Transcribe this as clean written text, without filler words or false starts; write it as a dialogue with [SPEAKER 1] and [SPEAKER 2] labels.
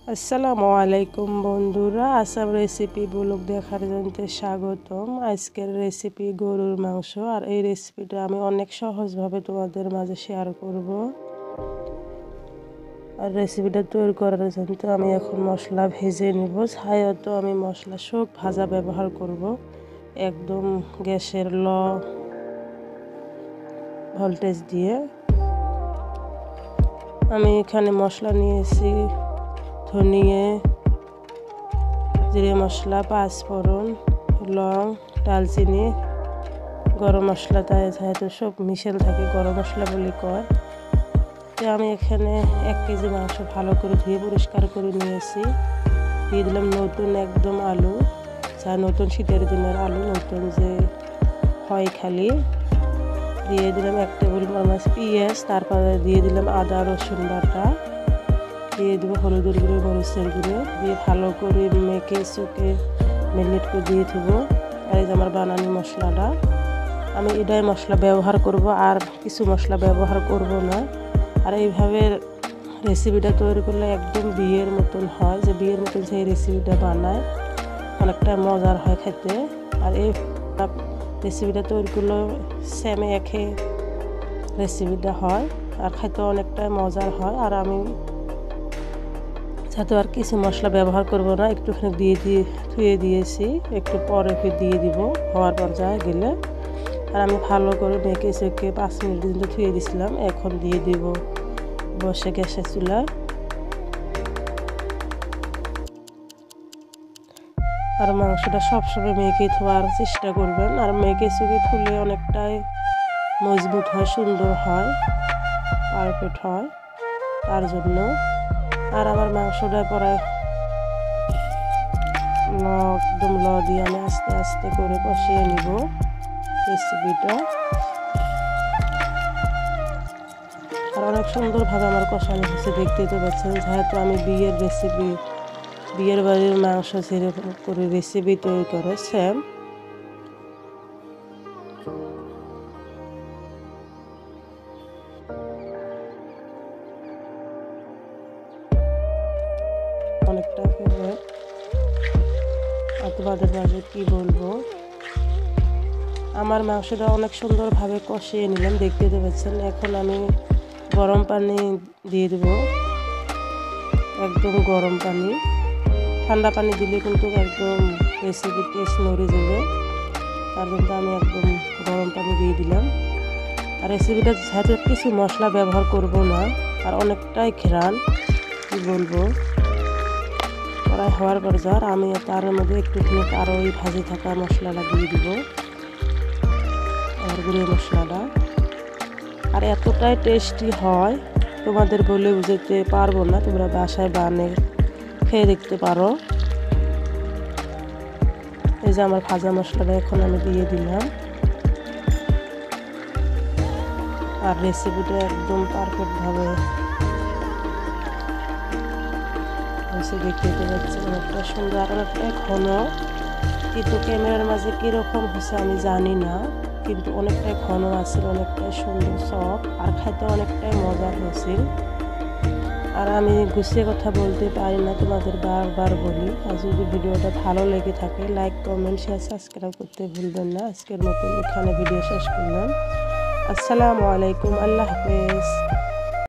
[SPEAKER 1] আসসালামু আলাইকুম বন্ধুরা, আসাম রেসিপি ব্লগ দেখার জন্য স্বাগতম। আজকের রেসিপি গরুর মাংস, আর এই রেসিপিটা আমি অনেক সহজভাবে তোমাদের মাঝে শেয়ার করব। আর রেসিপিটা তৈরি করার জন্য আমি এখন মশলা ভেজে নিব। ছায়াতো আমি মশলা সব ভাজা ব্যবহার করব, একদম গ্যাসের লো ভোল্টেজ দিয়ে। আমি এখানে মশলা নিয়েছি ধনিয়া, জিরে মশলা, পাঁচফোড়ন, লং, দালচিনি, গরম মশলা, তাই যেহেতু সব মিশেল থাকে গরম মশলা বলে কয়। তো আমি এখানে 1 কেজি মাংস ভালো করে ধুয়ে পরিষ্কার করে নিয়েছি। দিয়ে দিলাম নতুন একদম আলু, যা নতুন শীতের দিনের আলু, নতুন যে হয় খালি। দিয়ে দিলাম 1 টেবিল চামচ পেঁয়াজ, তারপরে দিয়ে দিলাম আদা রসুন বাটা, দিয়ে দেবো হলুদের গুঁড়ো, মরিচের গুঁড়ো, দিয়ে ভালো করে মেখে চুকে ম্যারিনেট করে দিয়ে দেবো। আর এই যে আমার বানানি মশলাটা, আমি এটাই মশলা ব্যবহার করব, আর কিছু মশলা ব্যবহার করব না। আর এইভাবে রেসিপিটা তৈরি করলে একদম বিয়ের মতন হয়, যে বিয়ের মতন সেই রেসিপিটা বানায়, অনেকটা মজার হয় খেতে। আর এই রেসিপিটা তৈরি করলে সেমে একই রেসিপিটা হয়, আর খেতে অনেকটাই মজার হয়। আর আমি যাতে আর কিছু মশলা ব্যবহার করব না, একটুখানি ধুয়ে দিয়েছি, একটু পরে ফির দিয়ে দিব হওয়ার পর্যায়ে গেলে। আর আমি ভালো করে মেখে চেকে 5 মিনিট কিন্তু ধুয়ে দিয়েছিলাম। এখন দিয়ে দিব বসে গ্যাসের চুলা। আর মাংসটা সবসময় মেখে ধোয়ার চেষ্টা করবেন, আর মেখে চুকে ধুলে অনেকটাই মজবুত হয়, সুন্দর হয়, পারফেক্ট হয় তার জন্য। আর আমার মাংসটা পরে একদম দিয়ে আমি আস্তে আস্তে করে কষিয়ে নিব রেসিপিটা। আর অনেক সুন্দরভাবে আমার কষানো হচ্ছে, দেখতেই তো পাচ্ছেন। যেহেতু আমি বিয়ের রেসিপি, বিয়ের বাড়ির মাংস যেরকম করে রেসিপি তৈরি করে সেম অনেকটা ফেভারিট। আর তোমাদের মাঝে কি বলবো, আমার মাংসটা অনেক সুন্দরভাবে কষিয়ে নিলাম, দেখতে পাচ্ছেন। এখন আমি গরম পানি দিয়ে দেবো, একদম গরম পানি। ঠান্ডা পানি দিলে কিন্তু একদম রেসিপি টেস্ট নড়ে যাবে, তার জন্য আমি একদম গরম পানি দিয়ে দিলাম। আর রেসিপিটা যেহেতু কিছু মশলা ব্যবহার করব না, আর অনেকটাই ঘ্রাণ, কি বলবো। কড়াই হওয়ার পর যার আমি তার মধ্যে একটুখানি আরও ওই ভাজি থাকা মশলাটা দিয়ে দিব, আর গুঁড়ো মশলাটা। আর এতটাই টেস্টি হয় তোমাদের বলে বুঝতে পারবো না, তোমরা বাসায় বানিয়ে খেয়ে দেখতে পারো। এই যে আমার ভাজা মশলাটা এখন আমি দিয়ে দিলাম, আর রেসিপিটা একদম পারফেক্টভাবে হয়েছে, দেখতে পাচ্ছি। অনেকটা সুন্দর, আর অনেকটা ঘন, কিন্তু ক্যামেরার মাঝে কীরকম হয়েছে আমি জানি না, কিন্তু অনেকটাই ঘন আছে, অনেকটাই সুন্দর সফট, আর খাইতে অনেকটাই মজার হয়েছে। আর আমি গুছিয়ে কথা বলতে পারি না, তোমাদের বারবার বলি। আর যদি ভিডিওটা ভালো লেগে থাকে, লাইক, কমেন্ট, শেয়ার, সাবস্ক্রাইব করতে ভুলবেন না। আজকের মতো এখানে ভিডিও শেষ করলাম। আসসালামু আলাইকুম, আল্লাহ হাফেজ।